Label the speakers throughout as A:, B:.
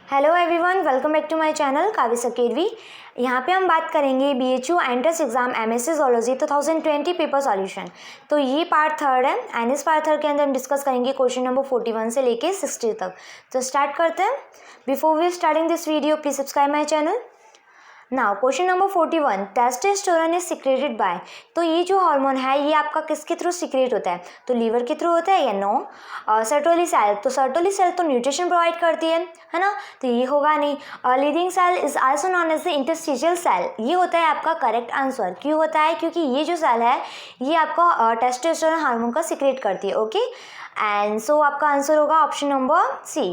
A: Hello everyone, welcome back to my channel Kavya सकेरवी। यहाँ पे हम बात करेंगे BHU entrance exam MSc zoology 2020 paper solution. तो ये पार्ट थर्ड है एंड इस पार्ट थर्ड के अंदर हम डिस्कस करेंगे क्वेश्चन नंबर 41 से लेके 60 तक। तो स्टार्ट करते हैं। Before we starting this video please subscribe my channel. Now question number 41, testosterone is secreted by. तो ये जो हार्मोन है ये आपका किसके थ्रू सिक्रेट होता है? तो लीवर के थ्रू होता है या नो? सर्टोली सेल, तो सर्टोली सेल तो न्यूट्रिशन प्रोवाइड करती है ना, तो ये होगा नहीं। Leydig cell is also known as the interstitial cell, ये होता है आपका करेक्ट आंसर। क्यों होता है? क्योंकि ये जो सेल है ये आपका टेस्टोस्टेरोन हार्मोन का सिक्रेट करती है। ओके, एंड सो आपका आंसर होगा ऑप्शन नंबर सी।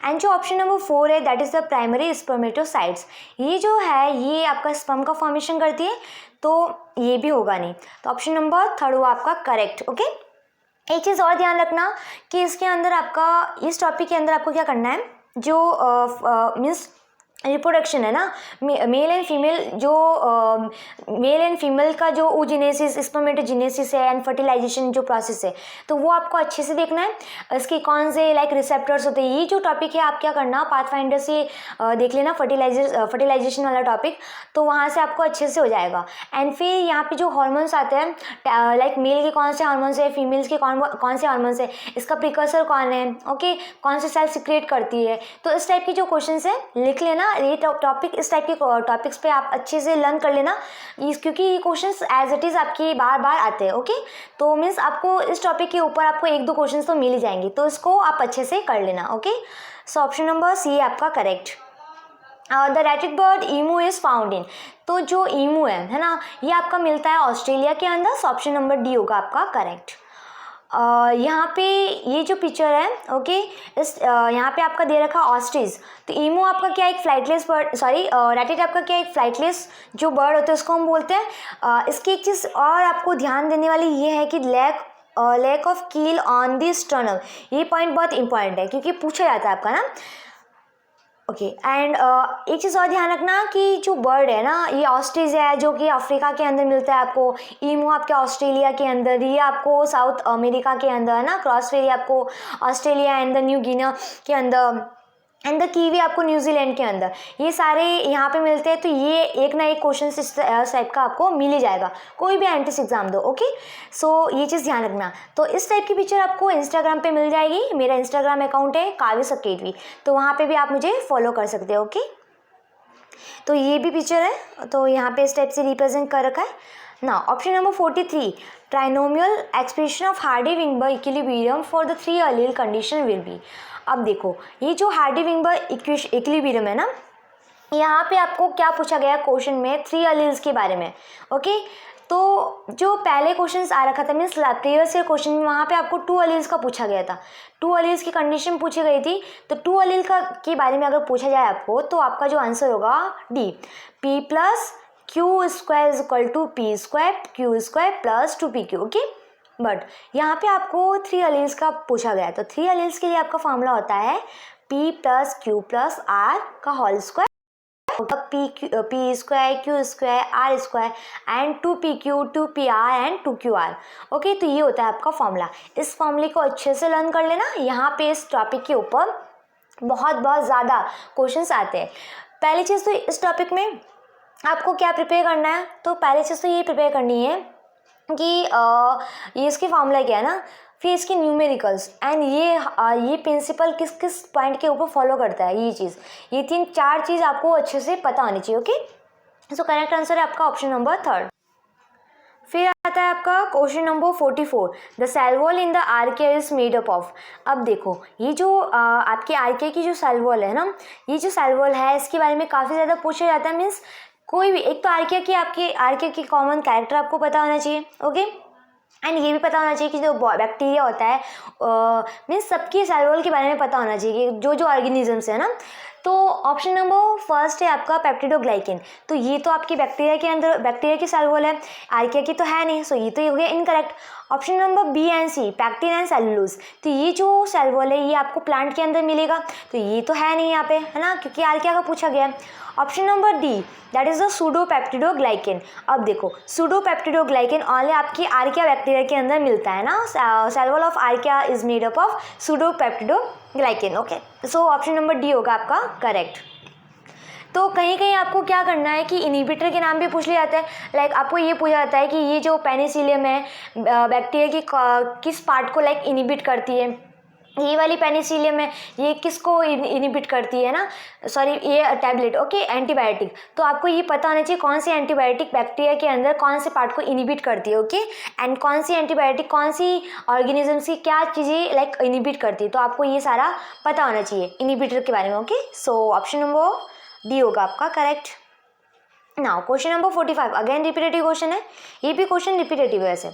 A: एंड जो ऑप्शन नंबर 4 है that is the primary spermatocytes, ये जो है ये आपका स्पर्म का फॉर्मेशन करती है, तो ये भी होगा नहीं। तो ऑप्शन नंबर थर्ड हुआ आपका करेक्ट। ओके, एक चीज़ और ध्यान रखना कि इसके अंदर आपका इस टॉपिक के अंदर आपको क्या करना है, जो मीन्स रिप्रोडक्शन है ना, मेल एंड फीमेल, जो मेल एंड फीमेल का जो oogenesis स्पर्मेटोजेनेसिस है एंड फर्टिलाइजेशन जो प्रोसेस है, तो वो आपको अच्छे से देखना है। इसके कौन से लाइक रिसेप्टर्स होते हैं, ये जो टॉपिक है आप क्या करना, पाथफाइंडर से देख लेना फर्टिलाइजेशन वाला टॉपिक, तो वहाँ से आपको अच्छे से हो जाएगा। एंड फिर यहाँ पे जो हॉर्मोन्स आते हैं लाइक मेल के कौन से हॉर्मोन्स है, फीमेल्स के कौन से हॉर्मोन्स है, इसका प्रिकर्सर कौन है, ओके, कौन से सेल सिक्रेट करती है, तो इस टाइप की जो क्वेश्चन है लिख लेना। ये टॉपिक, इस टाइप के टॉपिक्स पे आप अच्छे से लर्न कर लेना, क्योंकि ये क्वेश्चंस एज इट इज़ आपके बार बार आते हैं। ओके, तो मीन्स आपको इस टॉपिक के ऊपर आपको एक दो क्वेश्चंस तो मिल ही जाएंगे, तो इसको आप अच्छे से कर लेना। Okay, so option number C आपका correct. The ratite bird emu is found in, तो जो ईमू है ना, ये आपका मिलता है ऑस्ट्रेलिया के अंदर, सो ऑप्शन नंबर डी होगा आपका करेक्ट। यहाँ पे ये जो पिक्चर है, ओके, इस यहाँ पे आपका दे रखा ऑस्ट्रिच, तो ईमू आपका क्या एक फ्लाइटलेस बर्ड, सॉरी रैटिट आपका क्या एक फ्लाइटलेस जो बर्ड होता है उसको हम बोलते हैं। इसकी एक चीज़ और आपको ध्यान देने वाली ये है कि लैक ऑफ कील ऑन द स्टर्नम, ये पॉइंट बहुत इंपॉर्टेंट है क्योंकि पूछा जाता है आपका ना। ओके, एंड एक चीज़ और ध्यान रखना कि जो बर्ड है ना, ये ऑस्ट्रिच है जो कि अफ्रीका के अंदर मिलता है आपको, ईमू आपके ऑस्ट्रेलिया के अंदर, ये आपको साउथ अमेरिका के अंदर है ना, क्रॉसफेरी आपको Australia and the New Guinea के अंदर, एंड द कीवी आपको न्यूजीलैंड के अंदर, ये सारे यहाँ पे मिलते हैं। तो ये एक ना एक क्वेश्चन इस टाइप का आपको मिल ही जाएगा, कोई भी एंट्रेंस एग्जाम दो। ओके, सो ये चीज़ ध्यान रखना। तो इस टाइप की पिक्चर आपको इंस्टाग्राम पे मिल जाएगी, मेरा इंस्टाग्राम अकाउंट है काव्य सकेरवी, तो वहाँ पे भी आप मुझे फॉलो कर सकते हो। ओके, तो ये भी पिक्चर है, तो यहाँ पे इस टाइप से रिप्रेजेंट कर रखा है ना। Option number 43, trinomial expression of Hardy Weinberg equilibrium for the 3 allele condition will be. अब देखो ये जो हार्डी-विंगबर्ग इक्विलिब्रियम है ना, यहाँ पे आपको क्या पूछा गया क्वेश्चन में 3 अलील्स के बारे में। ओके, तो जो पहले क्वेश्चन आ रखा था मीन्स प्रीवियस ईयर क्वेश्चन में, वहाँ पे आपको 2 अलील्स का पूछा गया था, 2 अलील्स की कंडीशन पूछी गई थी। तो 2 अलील का के बारे में अगर पूछा जाए आपको, तो आपका जो आंसर होगा D, p plus q square is equal to p square Q square plus 2pq। Okay, but यहाँ पे आपको 3 अलील्स का पूछा गया है, तो 3 अलील्स के लिए आपका फॉर्मूला होता है p plus Q plus R का whole square, P square Q square R square and 2pq 2pr and 2qr। Okay, तो ये होता है आपका फॉर्मूला। इस फॉर्मूले को अच्छे से लर्न कर लेना, यहाँ पे इस टॉपिक के ऊपर बहुत ज़्यादा क्वेश्चंस आते हैं। पहली चीज़ तो इस टॉपिक में आपको क्या प्रिपेयर करना है, तो पहली चीज़ तो ये प्रिपेयर करनी है कि ये इसकी फॉर्मूला क्या है ना, फिर इसकी न्यूमेरिकल्स एंड ये प्रिंसिपल किस किस पॉइंट के ऊपर फॉलो करता है, ये चीज़, ये 3-4 चीज़ आपको अच्छे से पता होनी चाहिए। ओके, सो करेक्ट आंसर है आपका ऑप्शन नंबर थर्ड। फिर आता है आपका question number 44, the cell wall in the archaea is made up of. अब देखो ये जो आपके आर्किया की जो सेल वॉल है ना, ये जो सेल वॉल है इसके बारे में काफ़ी ज़्यादा पूछा जाता है। मीन्स कोई भी एक तो आर्किया की कॉमन कैरेक्टर आपको पता होना चाहिए। ओके, एंड ये भी पता होना चाहिए कि जो बैक्टीरिया होता है मीन्स सबकी सेल वॉल के बारे में पता होना चाहिए कि जो ऑर्गेनिजम्स है ना। तो ऑप्शन नंबर फर्स्ट है आपका पेप्टिडोग्लाइकेन, तो ये तो आपकी बैक्टीरिया के अंदर बैक्टीरिया की सेल वॉल है, आर्किया की तो है नहीं, सो ये तो हो गया incorrect. Option number b and c, pectin and cellulose, तो ये जो सेल वॉल है ये आपको प्लांट के अंदर मिलेगा, तो ये तो है नहीं यहाँ पे, है ना, क्योंकि आर्किया का पूछा गया है। Option number D, that is the pseudopeptidoglycan. अब देखो सूडोपेप्टिडोग्लाइकेन ओनली आपकी आर्किया बैक्टीरिया के अंदर मिलता है ना, cell wall of archaea is made up of pseudopeptidoglycan. Okay, so option number D होगा आपका करेक्ट। तो कहीं कहीं आपको क्या करना है कि इनिबिटर के नाम भी पूछ लिया जाता है, लाइक आपको ये पूछा जाता है कि ये जो पेनिसिलियम है बैक्टीरिया की किस पार्ट को लाइक इनिबिट करती है, ये वाली पेनिसिलियम है ये किसको इनिबिट करती है ना, सॉरी ये टैबलेट, ओके, एंटीबायोटिक, तो आपको ये पता होना चाहिए कौन सी एंटीबायोटिक बैक्टीरिया के अंदर कौन से पार्ट को इनिबिट करती है, ओके, एंड कौन सी एंटीबायोटिक कौन सी ऑर्गेनिजम्स की क्या चीज़ें लाइक इनिबिट करती है, तो आपको ये सारा पता होना चाहिए इनिबिटर के बारे में। Okay, so option number D होगा आपका correct. Now question number 45, again repetitive question है, ये भी क्वेश्चन रिपीटेटिव है ऐसे।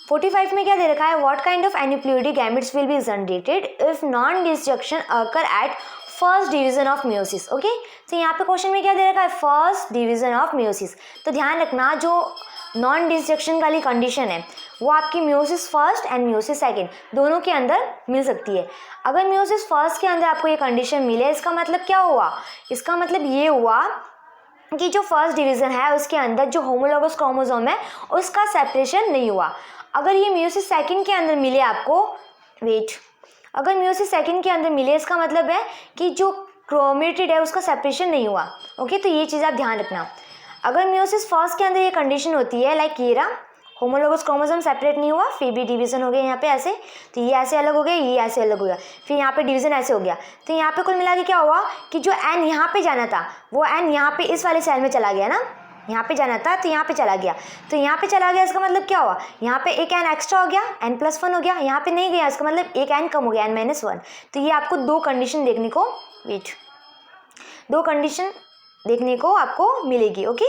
A: 45 में क्या दे रखा है, what kind of aneuploidy gametes will be generated if non destruction occur at first division of meiosis. Okay, तो यहाँ पे क्वेश्चन में क्या दे रखा है, फर्स्ट डिवीजन ऑफ मियोसिस, तो ध्यान रखना जो नॉन डिस्ट्रक्शन वाली कंडीशन है वो आपकी meiosis first and meiosis second दोनों के अंदर मिल सकती है। अगर मियोसिस फर्स्ट के अंदर आपको ये कंडीशन मिले, इसका मतलब क्या हुआ, इसका मतलब ये हुआ कि जो फर्स्ट डिवीजन है उसके अंदर जो होमोलोगस क्रोमोसोम है उसका सेपरेशन नहीं हुआ। अगर ये मियोसिस सेकेंड के अंदर मिले आपको, अगर मियोसिस सेकेंड के अंदर मिले इसका मतलब है कि जो क्रोमेटिड है उसका सेपरेशन नहीं हुआ। ओके, तो ये चीज़ आप ध्यान रखना। अगर मियोसिस फर्स्ट के अंदर ये कंडीशन होती है लाइक ये रहा, होमोलोगस क्रोमोसोम सेपरेट नहीं हुआ, फिर भी डिवीजन हो गया यहाँ पे ऐसे, तो ये ऐसे अलग हो गया, ये ऐसे अलग हो गया, फिर यहाँ पे डिवीजन ऐसे हो गया, तो यहाँ पे कुल मिला के क्या हुआ कि जो एन यहाँ पे जाना था वो एन यहाँ पे इस वाले सेल में चला गया ना, यहाँ पे जाना था तो यहाँ पे चला गया, तो यहाँ पे चला गया, इसका मतलब क्या हुआ, यहाँ पे एक एन एक्स्ट्रा हो गया, n+1 हो गया, यहाँ पे नहीं गया, इसका मतलब एक एन कम हो गया, n-1। तो ये आपको दो कंडीशन देखने को दो कंडीशन देखने को आपको मिलेगी। ओके,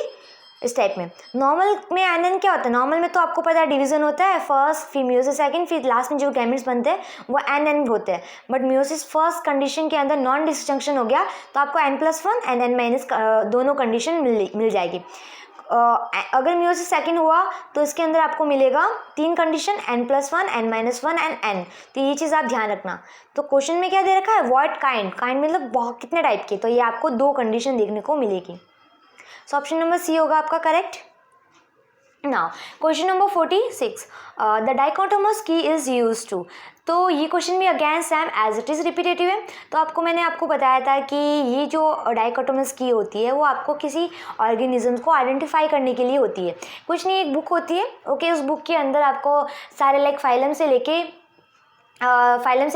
A: इस टाइप में नॉर्मल में एन क्या होता है, नॉर्मल में तो आपको पता है डिवीजन होता है फर्स्ट, फिर मियोसिस सेकंड, फिर लास्ट में जो गैमेट्स बनते हैं वो एन होते हैं, बट मियोसिस फर्स्ट कंडीशन के अंदर नॉन डिस्जंक्शन हो गया तो आपको n+1 एंड n- दोनों कंडीशन मिल जाएगी। अगर मियोसिस सेकंड हुआ तो इसके अंदर आपको मिलेगा तीन condition, n+1 n-1 and n, तो ये चीज़ आप ध्यान रखना। तो क्वेश्चन में क्या दे रखा है, व्हाट काइंड मतलब बहुत कितने टाइप के, तो ये आपको दो कंडीशन देखने को मिलेगी। सो ऑप्शन नंबर सी होगा आपका correct. Now question number 46, the dichotomous key is use to, तो ये क्वेश्चन भी again same as it is repetitive है। तो मैंने आपको बताया था कि ये जो डाइकोटोमस की होती है वो आपको किसी ऑर्गेनिज्म को आइडेंटिफाई करने के लिए होती है। कुछ नहीं, एक बुक होती है, ओके, उस बुक के अंदर आपको सारे लाइक फाइलम से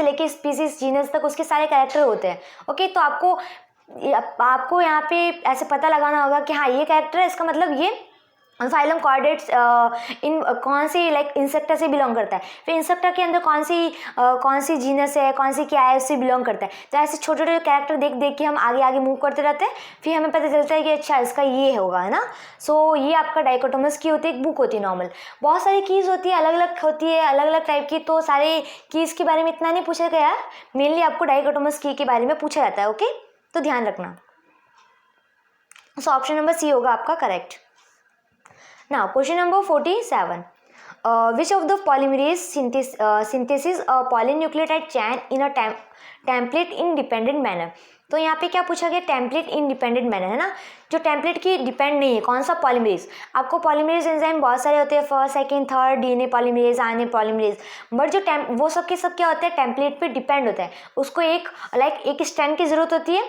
A: लेके स्पीसीज जीनस तक उसके सारे कैरेक्टर होते हैं। ओके, तो आपको यहाँ पे ऐसे पता लगाना होगा कि हाँ ये कैरेक्टर है, इसका मतलब ये फाइलम कॉर्डेट्स इन कौन सी लाइक इंसेक्टा से बिलोंग करता है, फिर इंसेक्टा के अंदर कौन सी जीनस है, कौन सी क्या है, उससे बिलोंग करता है। तो ऐसे छोटे छोटे कैरेक्टर देख के हम आगे आगे मूव करते रहते हैं, फिर हमें पता चलता है कि अच्छा इसका ये होगा, है ना। सो ये आपका डाइकोटोमस की होती है, एक बुक होती है नॉर्मल। बहुत सारी कीज़ होती है, अलग अलग होती है, अलग अलग टाइप की, तो सारे कीज़ के बारे में इतना नहीं पूछा गया, मेनली आपको डाइकोटोमस की के बारे में पूछा जाता है। ओके, तो ध्यान रखना। सो ऑप्शन नंबर सी होगा आपका correct. Now question number 47, which of the polymerase synthesis a polynucleotide chain in a template independent manner। तो यहाँ पे क्या पूछा गया, टेम्पलेट इंडिपेंडेंट मैनर, है ना, जो टेम्पलेट की डिपेंड नहीं है, कौन सा पॉलीमरेज। आपको पॉलीमरेज एंजाइम बहुत सारे होते हैं, first second third, DNA polymerase, RNA polymerase, but जो वो सब के सब क्या होता है, टेम्पलेट पे डिपेंड होता है। उसको एक स्ट्रैंड की जरूरत होती है।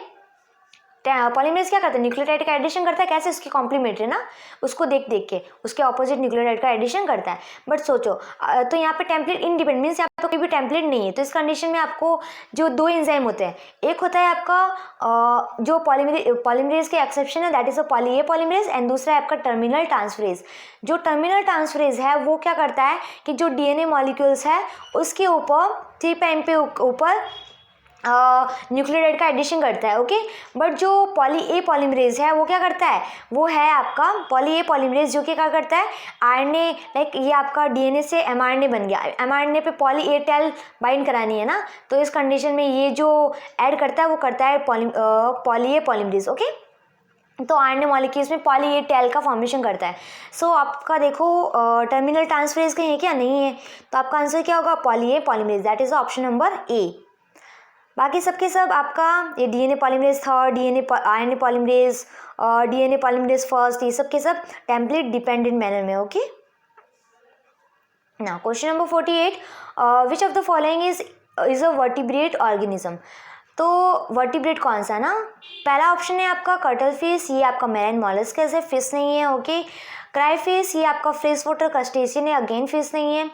A: पॉलीमरेज क्या करता है, न्यूक्लियोटाइड का एडिशन करता है, कैसे, उसकी कॉम्प्लीमेंट्री ना, उसको देख के उसके ऑपोजिट न्यूक्लियोटाइड का एडिशन करता है। बट सोचो तो यहाँ पे टेम्पलेट इंडिपेंडेंट मीन्स यहाँ पे कोई भी टेम्पलेट नहीं है, तो इस कंडीशन में आपको जो दो एंजाइम होते हैं, एक होता है आपका जो पॉलीमरेज के एक्सेप्शन है, that is a A polymerase, and दूसरा है आपका टर्मिनल ट्रांसफरेज। जो टर्मिनल ट्रांसफरेज है वो क्या करता है कि जो डीएनए मॉलिक्यूल्स है उसके ऊपर 3' पे ऊपर न्यूक्लियोटाइड का एडिशन करता है। ओके, बट जो ए पॉलीमरेज है वो क्या करता है, वो है आपका ए पॉलीमरेज, जो कि क्या करता है, आरएनए लाइक ये आपका डीएनए से एमआरएनए बन गया, एमआरएनए पे ए टेल बाइंड करानी है ना, तो इस कंडीशन में ये जो ऐड करता है वो करता है ए पॉलीमरेज। ओके, तो आरएनए मॉलिक्यूल्स में पॉली ए टेल का फॉर्मेशन करता है। सो आपका देखो टर्मिनल ट्रांसफरेज कहीं है क्या, नहीं है, तो आपका आंसर क्या होगा, poly A polymerase, that is option number A. बाकी सबके सब आपका ये DNA polymerase third, RNA polymerase, DNA polymerase first, ये सब के सब टेम्पलेट डिपेंडेंट मैनर में। Okay, now question number 48, which of the following is a vertebrate organism. तो वर्टिब्रेट कौन सा ना, पहला ऑप्शन है आपका कर्टल फिश, ये आपका मैराइन मॉलस्क है, फिश नहीं है। ओके, क्राई फिश, ये आपका फ्रेश वाटर क्रस्टेशियन है, अगेन फिश नहीं है।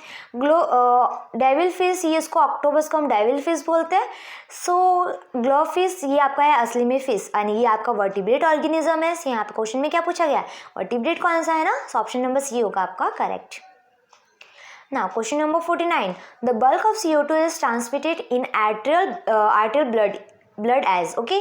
A: डेविल फिश, ये इसको ऑक्टोपस को हम डेविल फिश बोलते हैं। सो ग्लो फिश, ये आपका है असली में फिश, यानी ये आपका वर्टिब्रेट ऑर्गेनिज्म है। यहाँ पे क्वेश्चन में क्या पूछा गया, वर्टिब्रेट कौन सा है ना, सो ऑप्शन नंबर सी होगा आपका correct. Now question number 49, the bulk of CO2 is transmitted in arterial blood as, okay,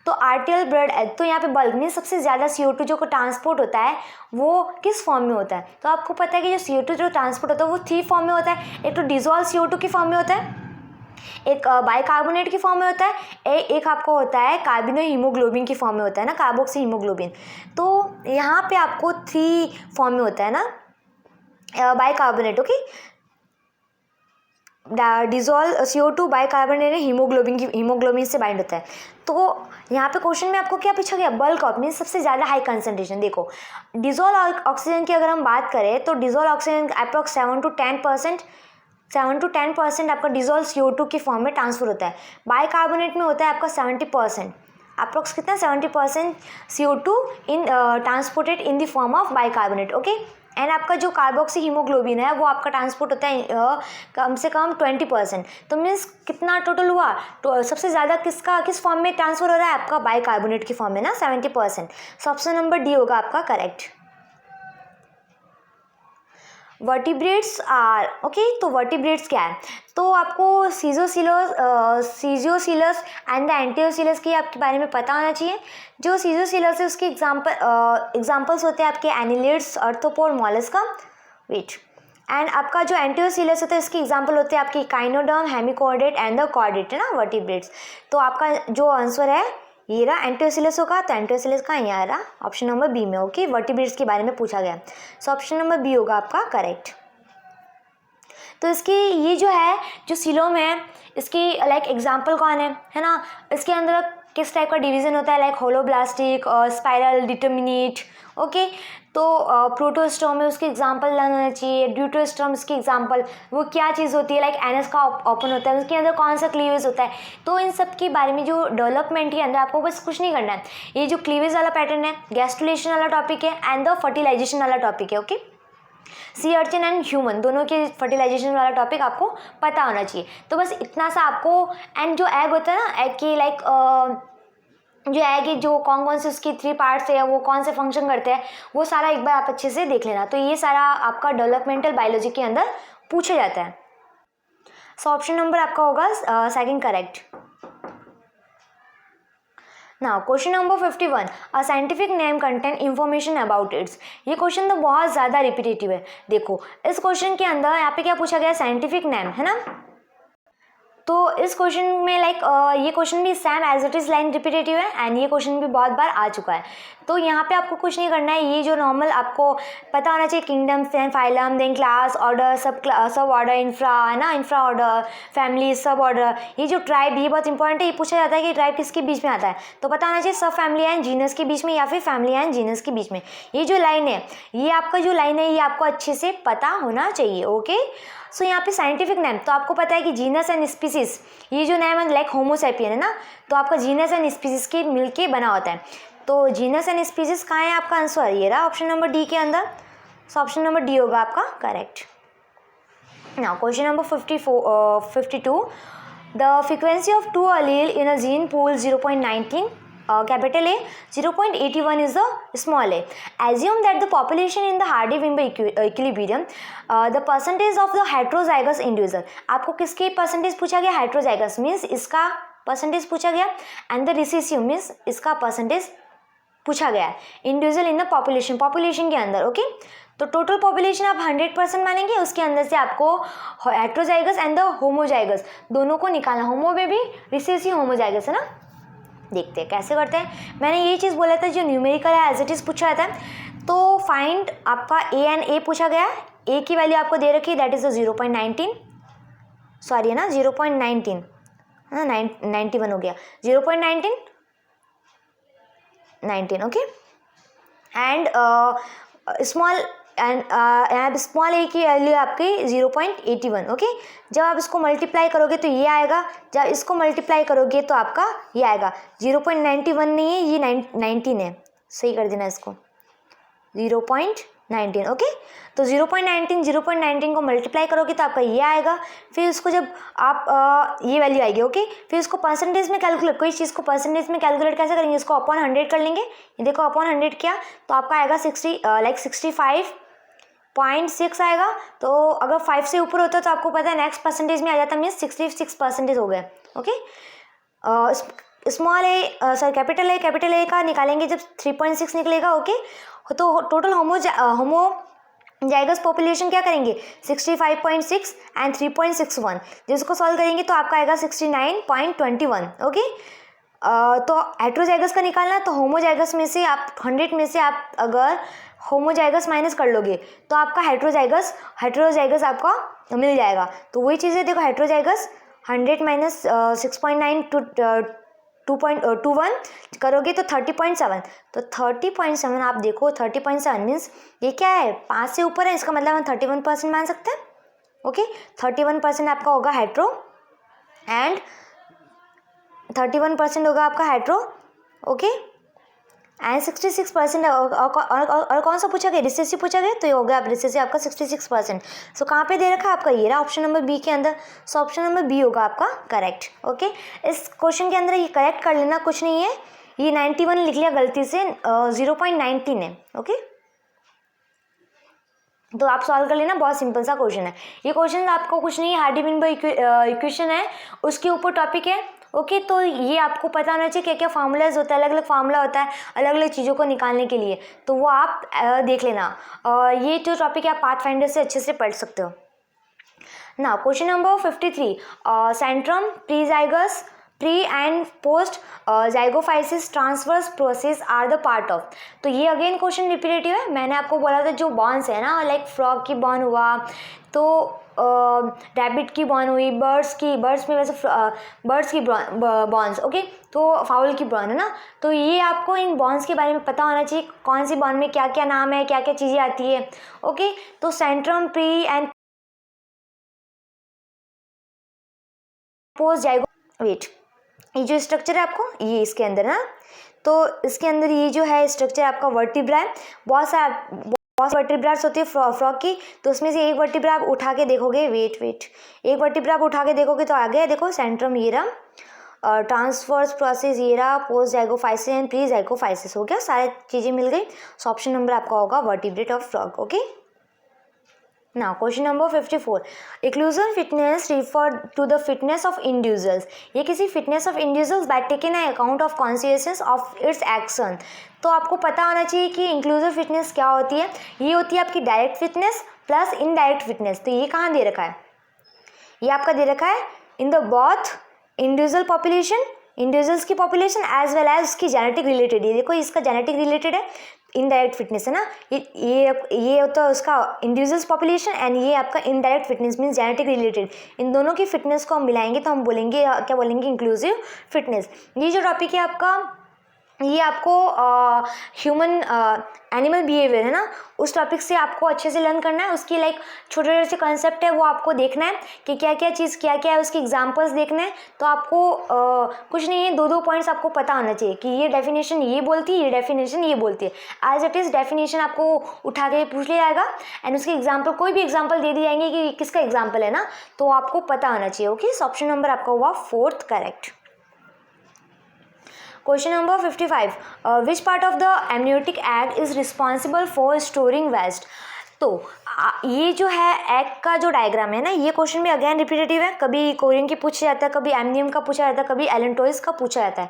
A: तो आर्टियल ब्लड, तो यहाँ पे बल्क में सबसे ज़्यादा CO2 जो को ट्रांसपोर्ट होता है वो किस फॉर्म में होता है। तो आपको पता है कि जो CO2 जो ट्रांसपोर्ट होता है वो 3 फॉर्म में होता है, एक तो डिजोल्व CO2 की फॉर्म में होता है, एक बाइकार्बोनेट की फॉर्म में होता है, एक आपको होता है कार्बिनो हीमोग्लोबिन की फॉर्म में होता है ना, कार्बोक्सी हीमोग्लोबिन। तो यहाँ पे आपको 3 फॉर्म में होता है ना bicarbonate. Okay, dissolve CO2 bicarbonate haemoglobin से बाइंड होता है। तो यहाँ पे क्वेश्चन में आपको क्या पूछा गया, बल्क ऑफ मीन सबसे ज़्यादा हाई कंसंट्रेशन। देखो डिजोल्व ऑक्सीजन की अगर हम बात करें तो डिजोल्व ऑक्सीजन अप्रॉक्स 7 to 10% आपका डिजोल्व CO2 की फॉर्म में ट्रांसफर होता है। बाइकार्बोनेट में होता है आपका 70%, अप्रॉक्स कितना 70% CO2 in transported in the form of bicarbonate. Okay, and आपका जो कार्बोक्सी हीमोग्लोबिन है वो आपका ट्रांसपोर्ट होता है कम से कम 20%। तो मीन्स कितना टोटल हुआ, तो सबसे ज़्यादा किस फॉर्म में ट्रांसफर हो रहा है, आपका बाइकार्बोनेट की फॉर्म में ना 70%। सो ऑप्शन नंबर डी होगा आपका करेक्ट। वर्टिब्रेट्स आर, ओके, तो वर्टिब्रेट्स क्या है, तो आपको सीजियोसिलस एंड द एंटियोसिलस के आपके बारे में पता होना चाहिए। जो सीजियोसिलस है उसके एग्जांपल्स होते हैं आपके annelids, arthropod, mollusca, wait. And आपका जो एंटियोसिलस होता है इसके एग्जांपल होते हैं आपकी काइनोडर्म, हेमिकोर्डेट एंड द कॉर्डेट है ना, वर्टिब्रेट्स। तो आपका जो आंसर है ये रहा एंटियोसिलस होगा, तो एंटियोसिलस का यहाँ रहा ऑप्शन नंबर बी में। ओके, वर्टिब्रेट्स के बारे में पूछा गया, सो ऑप्शन नंबर बी होगा आपका करेक्ट। तो इसकी ये जो है जो सिलोम है इसकी लाइक एग्जांपल कौन है ना, इसके अंदर किस टाइप का डिवीजन होता है, लाइक होलोब्लास्टिक और स्पाइरल डिटर्मिनेट। ओके, तो प्रोटोस्टोम में उसके एग्जांपल लर्न होना चाहिए, ड्यूटोस्टोम उसकी एग्जांपल वो क्या चीज़ होती है, लाइक एनस का ओपन होता है, उसके अंदर कौन सा क्लीवेज होता है। तो इन सब के बारे में जो डेवलपमेंट के अंदर आपको बस कुछ नहीं करना है, ये जो क्लीवेज वाला पैटर्न है, गैस्ट्रुलेशन वाला टॉपिक है एंड द फर्टिलाइजेशन वाला टॉपिक है। Okay, sea urchin and human दोनों के फर्टिलाइजेशन वाला टॉपिक आपको पता होना चाहिए। तो बस इतना सा आपको, एंड जो एग होता है ना, एग की लाइक जो एग है जो कौन से उसकी 3 पार्ट्स है वो कौन से फंक्शन करते हैं वो सारा एक बार आप अच्छे से देख लेना। तो ये सारा आपका डेवलपमेंटल बायोलॉजी के अंदर पूछा जाता है। सो ऑप्शन नंबर आपका होगा second correct. Now question number 51, a scientific name contain information about it's. ये क्वेश्चन तो बहुत ज़्यादा रिपीटेटिव है। देखो इस क्वेश्चन के अंदर यहाँ पे क्या पूछा गया, साइंटिफिक नेम है ना। तो इस क्वेश्चन में लाइक ये क्वेश्चन भी same as it is line repetitive है एंड ये क्वेश्चन भी बहुत बार आ चुका है। तो यहाँ पे आपको कुछ नहीं करना है, ये जो नॉर्मल आपको पता होना चाहिए, kingdom, then phylum, then class, order, sub order, infra है ना, infra order, family, sub order. ये जो ट्राइब ये बहुत इंपॉर्टेंट है, ये पूछा जाता है कि ट्राइब किसके बीच में आता है, तो पता होना चाहिए सब फैमिली एंड जीनस के बीच में या फिर फैमिली एंड जीनस के बीच में। ये जो लाइन है ये आपका जो लाइन है ये आपको अच्छे से पता होना चाहिए। ओके, सो यहाँ पे साइंटिफिक नेम तो आपको पता है कि जीनस एंड स्पीसीज, ये जो नेम है लाइक होमोसैपियन है ना, तो आपका जीनस एंड स्पीसीज के मिलके बना होता है। तो जीनस एंड स्पीसीज कहाँ है, आपका आंसर ये रहा ऑप्शन नंबर डी के अंदर। सो ऑप्शन नंबर डी होगा आपका correct. Now question number 52, the frequency of 2 allele in a gene pool 0.19, capital A, 0.81 is the small a. Assume that the population in the Hardy-Wimber equilibrium, the percentage of the heterozygous individual. आपको किसकी percentage पूछा गया, heterozygous means इसका percentage पूछा गया and the recessive means इसका percentage पूछा गया है, इंडिविजुअल इन द पॉपुलेशन के अंदर। ओके, तो टोटल पॉपुलेशन आप 100% मानेंगे, उसके अंदर से आपको हेट्रोजाइगस एंड द होमोजाइगस दोनों को निकालना, होमो में भी रिसेसिव होमोजाइगस है ना। देखते हैं कैसे करते हैं। मैंने ये चीज़ बोला था जो न्यूमेरिकल है एज इट इज़ पूछा जाता है। तो फाइंड आपका ए एंड ए पूछा गया है, ए की वैल्यू आपको दे रखी है दैट इज़ 0.19, सॉरी है ना 0.19 है ना 91 हो गया 0.19 ओके। एंड स्मॉल ए की वैल्यू आपकी 0.81 ओके। जब आप इसको मल्टीप्लाई करोगे तो ये आएगा, जब इसको मल्टीप्लाई करोगे तो आपका ये आएगा 0.91 नहीं है, ये 19 है, सही कर देना इसको 0.19 ओके। तो 0.19 को मल्टीप्लाई करोगे तो आपका ये आएगा। फिर उसको जब आप ये वैल्यू आएगी ओके। फिर उसको परसेंटेज में कैलकुलेट, कोई चीज़ को परसेंटेज में कैलकुलेट कैसे करेंगे, इसको अपॉन 100 कर लेंगे। ये देखो अपॉन 100 किया तो आपका आएगा 65.6 आएगा। तो अगर 5 से ऊपर होता है तो आपको पता है नेक्स्ट परसेंटेज में आ जाता है, मीन्स 66% हो गया okay. Small A capital A का निकालेंगे जब 3.6 निकलेगा ओके। तो टोटल होमोजाइगस पॉपुलेशन क्या करेंगे 65.6 एंड 3.61, जिसको सॉल्व करेंगे तो आपका आएगा 69.21 ओके। तो हेट्रोजाइगस का निकालना है तो होमोजाइगस में से आप 100 में से आप अगर होमोजाइगस माइनस कर लोगे तो आपका हेट्रोजाइगस आपका मिल जाएगा। तो वही चीज़ है, देखो हेट्रोजाइगस 100 माइनस 6.9 टू 2.21 करोगे तो 30.7, तो 30.7 आप देखो 30.7 मीन्स ये क्या है 5 से ऊपर है, इसका मतलब हम 31% मान सकते हैं ओके। 31% आपका होगा हेट्रो एंड 31% होगा आपका हेट्रो ओके एंड 66% और कौन सा पूछा गया रिसेसिव पूछा गया, तो ये हो गया आप रिसेसिव आपका 66%। सो कहाँ पे दे रखा है आपका ये रहा ऑप्शन नंबर बी के अंदर। सो ऑप्शन नंबर बी होगा आपका करेक्ट ओके। इस क्वेश्चन के अंदर ये करेक्ट कर लेना, कुछ नहीं है, ये 91 लिख लिया गलती से 0.19 है ओके। तो आप सॉल्व कर लेना, बहुत सिंपल सा क्वेश्चन है ये। क्वेश्चन आपको कुछ नहीं है, हार्डी-विनबर्ग इक्वेशन है उसके ऊपर टॉपिक है ओके। तो ये आपको पता होना चाहिए क्या क्या फार्मूलाज होता है, अलग अलग फार्मूला होता है अलग अलग चीज़ों को निकालने के लिए, तो वो आप देख लेना। ये जो टॉपिक है आप पाथफाइंडर से अच्छे से पढ़ सकते हो ना। Question number 53, centrum prezygous pre and post zygapophysis transverse process are the part of. तो ये अगेन क्वेश्चन रिपीटेटिव है। मैंने आपको बोला था जो बॉन्स है ना, लाइक फ्रॉग की बॉन हुआ, तो रैबिट की बॉन हुई, बर्ड्स में वैसे बर्ड्स की बॉन्स ओके, तो फाउल की बॉन है ना। तो ये आपको इन बॉन्स के बारे में पता होना चाहिए, कौन सी बॉन में क्या क्या नाम है, क्या क्या चीज़ें आती है ओके। तो सेंट्रम प्री एंड पोस्ट जाइगो वेट, ये जो स्ट्रक्चर है आपको ये इसके अंदर ना, तो इसके अंदर ये जो है स्ट्रक्चर आपका वर्टिब्रा है। बहुत वर्टिब्रास होती है फ्रॉग की, तो उसमें से एक वर्टिब्रा आप उठा के देखोगे, वेट एक वर्टिब्रा आप उठा के देखोगे तो आगे देखो सेंट्रम ये रहा, ट्रांसवर्स प्रोसेस ये रहा, पोस्ट जाइगोफाइसिस एंड प्री जाइगोफाइसिस हो गया, सारी चीज़ें मिल गई। सो ऑप्शन नंबर आपका होगा vertebrate of frog okay. Now question number 54, inclusion fitness refer to the fitness of individuals। ये किसी fitness of individuals by taking an account of consequences of its action। तो आपको पता होना चाहिए कि इंक्लूसिव फिटनेस क्या होती है। ये होती है आपकी direct fitness plus indirect fitness. तो ये कहाँ दे रखा है, ये आपका दे रखा है in the both individual population, individuals की पॉपुलेशन एज वेल एज उसकी जेनेटिक रिलेटेड। ये देखो इसका जेनेटिक रिलेटेड है, इनडायरेक्ट फिटनेस है ना, ये होता है उसका इंडिविजुअल्स पॉपुलेशन एंड ये आपका indirect fitness means genetic related. इन दोनों की फिटनेस को हम मिलाएंगे तो हम बोलेंगे क्या बोलेंगे इंक्लूसिव फिटनेस। ये जो टॉपिक है आपका, ये आपको ह्यूमन एनिमल बिहेवियर है ना, उस टॉपिक से आपको अच्छे से लर्न करना है। उसकी लाइक छोटे छोटे से कॉन्सेप्ट है वो आपको देखना है कि क्या क्या चीज़ क्या क्या है, उसकी एग्जांपल्स देखना है। तो आपको कुछ नहीं है, दो पॉइंट्स आपको पता होना चाहिए कि ये डेफिनेशन ये बोलती है, ये डेफिनेशन ये बोलती है। एज इट इज़ डेफिनेशन आपको उठा के पूछ लिया जाएगा एंड उसकी एग्जाम्पल कोई भी एग्जाम्पल दे दी जाएंगे कि किसका एग्जाम्पल है ना, तो आपको पता होना चाहिए ओके। सो ऑप्शन नंबर आपका हुआ 4th correct. Question number 55, which part of the amniotic egg is responsible for storing waste। तो ये जो है एग का जो डायग्राम है ना, ये क्वेश्चन भी अगेन रिपीटेटिव है, कभी कोरियन की पूछा जाता है, कभी एमनियम का पूछा जाता है, कभी एलेंटोइस का पूछा जाता है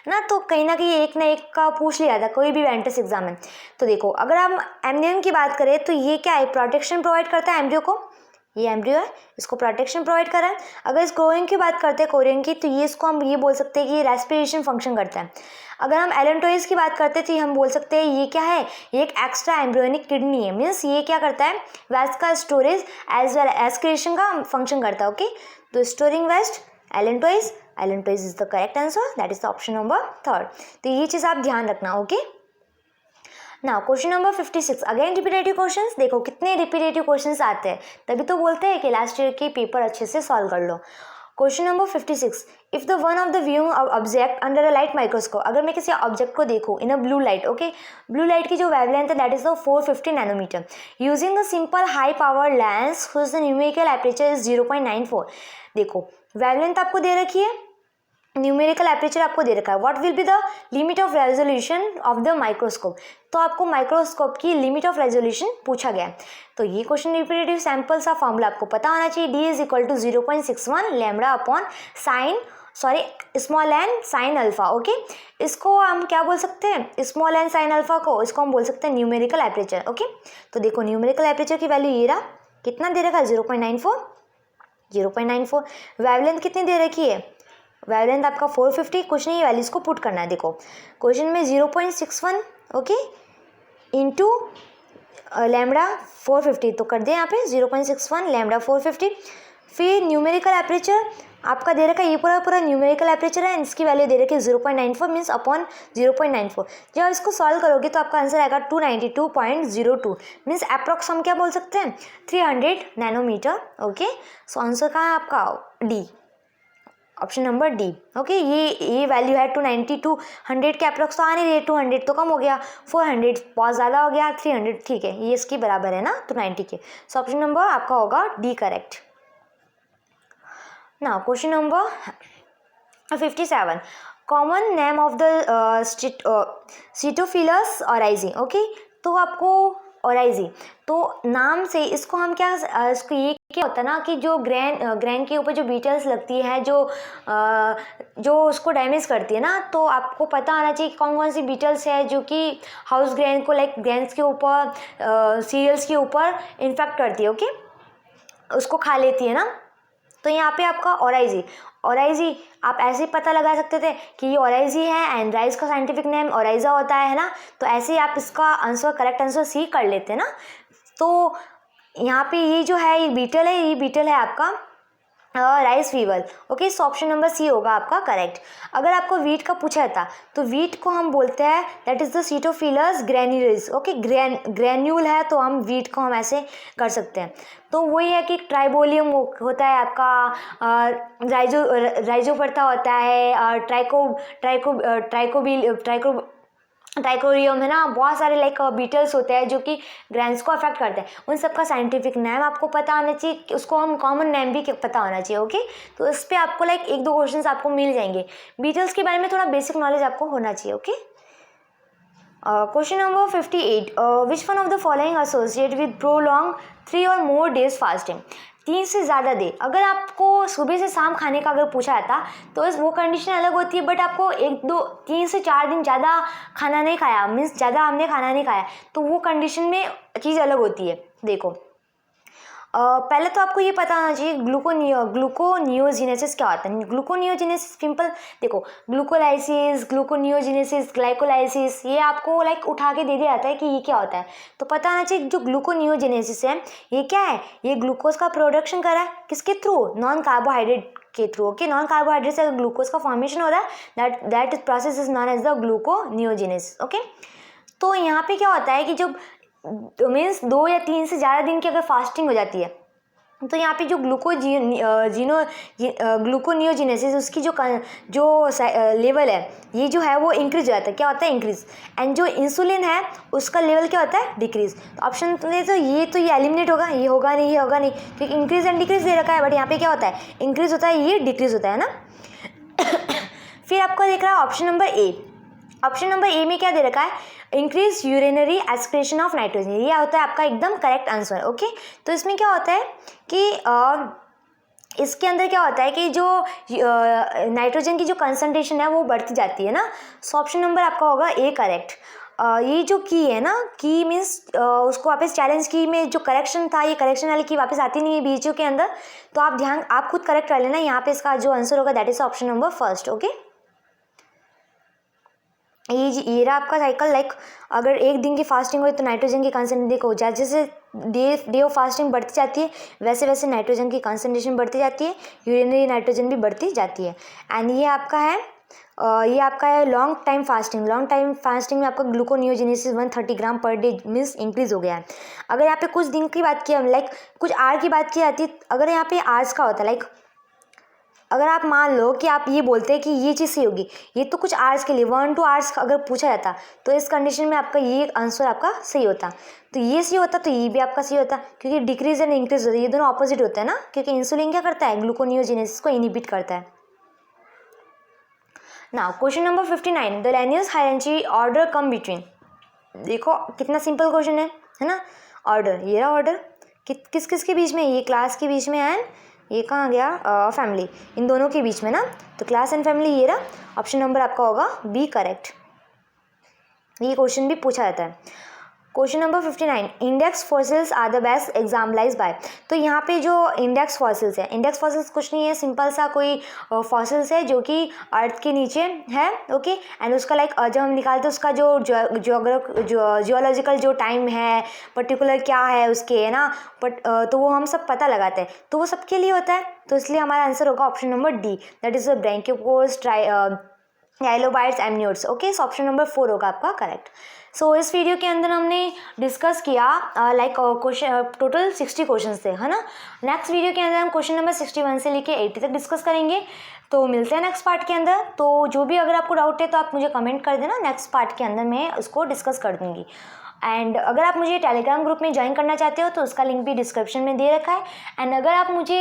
A: ना। तो कहीं ना कहीं एक ना एक का पूछ लिया जाता है कोई भी एंट्रेंस एग्जाम में। तो देखो अगर हम एमनियम की बात करें तो ये क्या है, प्रोटेक्शन प्रोवाइड करता है एम्ब्रियो को, ये एम्ब्रियो है, इसको प्रोटेक्शन प्रोवाइड कर रहा है। अगर इस कोरियन की बात करते हैं कोरियन की, तो ये इसको हम ये बोल सकते हैं कि रेस्पिरेशन फंक्शन करता है। अगर हम एलेंटोइस की बात करते हैं तो हम बोल सकते हैं ये क्या है, ये एक एक्स्ट्रा एम्ब्रियोनिक किडनी है। मीन्स ये क्या करता है, वेस्ट का storage as well as creation का फंक्शन करता है। ओके, तो storing waste allantois, allantois is the correct answer, that is the option number 3rd। तो ये चीज़ आप ध्यान रखना। Okay, now question number 56, again repetitive questions. देखो कितने रिपीटेटिव क्वेश्चंस आते हैं, तभी तो बोलते हैं कि लास्ट ईयर के पेपर अच्छे से सॉल्व कर लो। Question number 56, if the one of the viewing object under a light microscope, अगर मैं किसी ऑब्जेक्ट को देखूँ in a blue light, okay, blue light की जो वेवलेंथ है that is the 450 nanometer, using the simple high power lens whose the numerical aperture is 0.94। देखो wavelength आपको दे रखी है, न्यूमेरिकल एपर्चर आपको दे रखा है, what will be the limit of resolution of the microscope. तो आपको माइक्रोस्कोप की लिमिट ऑफ रेजोल्यूशन पूछा गया है। तो ये क्वेश्चन रिपीटेटिव सैंपल्स का फॉर्मूला आपको पता होना चाहिए, D is equal to 0.61 lambda upon small n sine alpha. Okay, इसको हम क्या बोल सकते हैं, स्मॉल एन साइन अल्फा को इसको हम बोल सकते हैं न्यूमेरिकल एपर्चर। ओके, तो देखो न्यूमेरिकल एपर्चर की वैल्यू ये रहा, कितना दे रखा है 0.94। वेवलेंथ कितनी दे रखी है, वेवलेंथ आपका 450, कुछ नहीं वैल्यूज को पुट करना है। देखो क्वेश्चन में 0.61 ओके इंटू लैम्बडा 450, तो कर दे यहाँ पे 0.61 लैम्बडा 450। फिर न्यूमेरिकल एपर्चर आपका दे रखा है, ये पूरा न्यूमेरिकल एपर्चर है, इसकी वैल्यू दे रखी है 0.94 मीन्स अपॉन 0.94। जब आप इसको सॉल्व करोगे तो आपका आंसर आएगा 292.02 मीन्स अप्रॉक्स हम क्या बोल सकते हैं 300 नैनोमीटर। ओके, सो आंसर कहाँ है आपका D, option number D. Okay, ये वैल्यू है 290, 200 के अप्रॉक्स तो आ नहीं रही, 200 तो कम हो गया, 400 बहुत ज़्यादा हो गया, 300 ठीक है, ये इसकी बराबर है ना 290 के। सो ऑप्शन नंबर आपका होगा D correct. Now question number 57, common name of the Sitophilus oryzae. Okay, तो आपको ओराइजी तो नाम से इसको हम क्या इसको ये क्या होता है ना कि जो ग्रैन के ऊपर जो बीटल्स लगती है जो उसको डैमेज करती है ना, तो आपको पता आना चाहिए कौन कौन सी बीटल्स है जो कि हाउस ग्रैन को लाइक ग्रैन्स के ऊपर सीरियल्स के ऊपर इन्फेक्ट करती है। ओके, उसको खा लेती है ना। तो यहाँ पे आपका ओराइजी आप ऐसे ही पता लगा सकते थे कि ये ओराइजी है एंड राइस का साइंटिफिक नेम ओराइजा होता है ना, तो ऐसे ही आप इसका आंसर करेक्ट आंसर सी कर लेते ना। तो यहाँ पे ये जो है ये बीटल है आपका rice weevil. Okay, so option number सी होगा आपका करेक्ट। अगर आपको वीट का पूछा था तो वीट को हम बोलते हैं that is the Sitophilus granules. Okay, granule है तो हम वीट को हम ऐसे कर सकते हैं। तो वही है कि ट्राइबोलियम होता है आपका, राइजोपर्था होता है, ट्राइकोरियम है ना, बहुत सारे लाइक बीटल्स होते हैं जो कि ग्रैन्स को अफेक्ट करते हैं। उन सबका साइंटिफिक नेम आपको पता होना चाहिए, उसको हम कॉमन नेम भी पता होना चाहिए। ओके, तो इस पर आपको लाइक 1-2 क्वेश्चंस आपको मिल जाएंगे। बीटल्स के बारे में थोड़ा बेसिक नॉलेज आपको होना चाहिए। Okay, question number 58, which one of the following associate with prolong 3 और मोर डेज फास्टिंग। 3 से ज़्यादा दिन, अगर आपको सुबह से शाम खाने का अगर पूछा था तो वो कंडीशन अलग होती है, बट आपको 3 से 4 दिन ज़्यादा खाना नहीं खाया मीन्स ज़्यादा हमने खाना नहीं खाया तो वो कंडीशन में चीज़ अलग होती है। देखो पहले तो आपको ये पता होना चाहिए ग्लूकोनियोजेनेसिस क्या होता है। ग्लूकोनियोजेनेसिस सिंपल देखो, ग्लूकोलाइसिस, ग्लूकोनियोजेनेसिस, ग्लाइकोलाइसिस, ये आपको लाइक उठा के दे दिया जाता है कि ये क्या होता है। तो पता होना चाहिए जो ग्लूकोनियोजेनेसिस है ये क्या है, ये ग्लूकोज का प्रोडक्शन कर रहा है किसके थ्रू, नॉन कार्बोहाइड्रेट के थ्रू। ओके, नॉन कार्बोहाइड्रेट से ग्लूकोज का फॉर्मेशन हो रहा है, that process is known as the gluconeogenesis. Okay, तो यहाँ पे क्या होता है कि जब मीन्स 2 या 3 से ज़्यादा दिन की अगर फास्टिंग हो जाती है तो यहाँ पे जो ग्लूकोनियोजेनेसिस उसकी जो लेवल है ये जो है वो इंक्रीज हो जाता है। क्या होता है, इंक्रीज। एंड जो इंसुलिन है उसका लेवल क्या होता है, डिक्रीज। तो ऑप्शन तो ये एलिमिनेट होगा, ये होगा नहीं क्योंकि इंक्रीज एंड डिक्रीज दे रखा है, बट यहाँ पे क्या होता है, इंक्रीज होता है, ये डिक्रीज होता है ना। फिर आपको देख रहा है option number A. Option number A में क्या दे रखा है, इंक्रीज यूरिनरी एस्क्रेशन ऑफ नाइट्रोजन, ये होता है आपका एकदम करेक्ट आंसर। ओके, तो इसमें क्या होता है कि इसके अंदर क्या होता है कि जो नाइट्रोजन की जो कंसंट्रेशन है वो बढ़ती जाती है ना। सो ऑप्शन नंबर आपका होगा ए करेक्ट। ये जो की है ना, की मीन्स उसको वापस चैलेंज की में जो करेक्शन था, ये करेक्शन वाली की वापस आती नहीं है BHU के अंदर, तो आप खुद करेक्ट कर लेना। यहाँ पे इसका जो आंसर होगा that is option number first. Okay, ये रहा आपका साइकिल। लाइक अगर एक दिन की फास्टिंग हो तो नाइट्रोजन की कंसनट्रेशन देखो, जैसे डे ऑफ फास्टिंग बढ़ती जाती है वैसे वैसे नाइट्रोजन की कंसनट्रेशन बढ़ती जाती है, यूरिनरी नाइट्रोजन भी बढ़ती जाती है। एंड ये आपका है लॉन्ग टाइम फास्टिंग में आपका ग्लूकोनियोजेनेसिस 130 ग्राम पर डे मीन्स इंक्रीज हो गया है। अगर यहाँ पे कुछ दिन की बात की, लाइक कुछ आवर की बात की जाती है, अगर यहाँ पे आवर्स का होता है, लाइक अगर आप मान लो कि आप ये बोलते हैं कि ये चीज़ सही होगी, ये तो कुछ आवर्स के लिए 1-2 आवर्स अगर पूछा जाता तो इस कंडीशन में आपका ये आंसर आपका सही होता। तो ये सही होता तो ये भी आपका सही होता, क्योंकि डिक्रीज एंड इंक्रीज होता है, ये दोनों ऑपोजिट होता है ना, क्योंकि इंसुलिन क्या करता है, ग्लूकोनियोजेनेसिस को इनहिबिट करता है। Now question number 59, the Linnaeus hierarchy order come between. देखो कितना सिंपल क्वेश्चन है ना। ऑर्डर, ये रहा ऑर्डर, किस किस के बीच में, ये क्लास के बीच में एंड ये कहाँ गया, फैमिली, इन दोनों के बीच में ना। तो क्लास एंड फैमिली ये रहा, ऑप्शन नंबर आपका होगा बी करेक्ट। ये क्वेश्चन भी पूछा जाता है। Question number 59, index fossils are the best exemplified by. तो यहाँ पे जो इंडेक्स फॉसिल्स है, इंडेक्स फॉसिल्स कुछ नहीं है, सिंपल सा कोई फॉसिल्स है जो कि अर्थ के नीचे है। ओके, एंड उसका लाइक जब हम निकालते हैं उसका जो जियोलॉजिकल जो टाइम है पर्टिकुलर क्या है उसके, है ना, बट तो वो हम सब पता लगाते हैं, तो वो सबके लिए होता है। तो इसलिए हमारा आंसर होगा option number D, that is branchiopods, trilobites, amniotes. Okay, so option number 4 होगा आपका करेक्ट। सो इस वीडियो के अंदर हमने डिस्कस किया लाइक क्वेश्चन, टोटल 60 क्वेश्चन थे, है ना। नेक्स्ट वीडियो के अंदर हम क्वेश्चन नंबर 61 से लेके 80 तक डिस्कस करेंगे। तो मिलते हैं नेक्स्ट पार्ट के अंदर। तो जो भी अगर आपको डाउट है तो आप मुझे कमेंट कर देना, नेक्स्ट पार्ट के अंदर मैं उसको डिस्कस कर दूँगी। एंड अगर आप मुझे टेलीग्राम ग्रुप में ज्वाइन करना चाहते हो तो उसका लिंक भी डिस्क्रिप्शन में दे रखा है। एंड अगर आप मुझे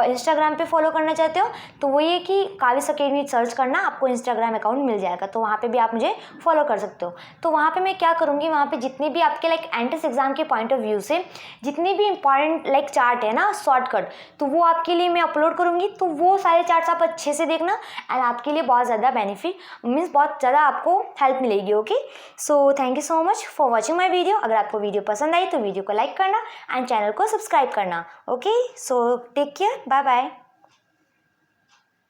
A: इंस्टाग्राम पे फॉलो करना चाहते हो तो वो ये कि काविस अकेडमी सर्च करना, आपको इंस्टाग्राम अकाउंट मिल जाएगा, तो वहाँ पे भी आप मुझे फॉलो कर सकते हो। तो वहाँ पे मैं क्या करूँगी, वहाँ पे जितने भी आपके लाइक एंट्रेंस एग्जाम के पॉइंट ऑफ व्यू से जितने भी इंपॉर्टेंट लाइक चार्ट है ना, शॉर्टकट, तो वो आपके लिए मैं अपलोड करूँगी। तो वो सारे चार्ट्स आप अच्छे से देखना एंड आपके लिए बहुत ज़्यादा बेनिफिट मीन्स बहुत ज़्यादा आपको हेल्प मिलेगी। Okay, so thank you so much for watching my video. अगर आपको वीडियो पसंद आई तो वीडियो को लाइक करना एंड चैनल को सब्सक्राइब करना। Okay, so take care, bye bye.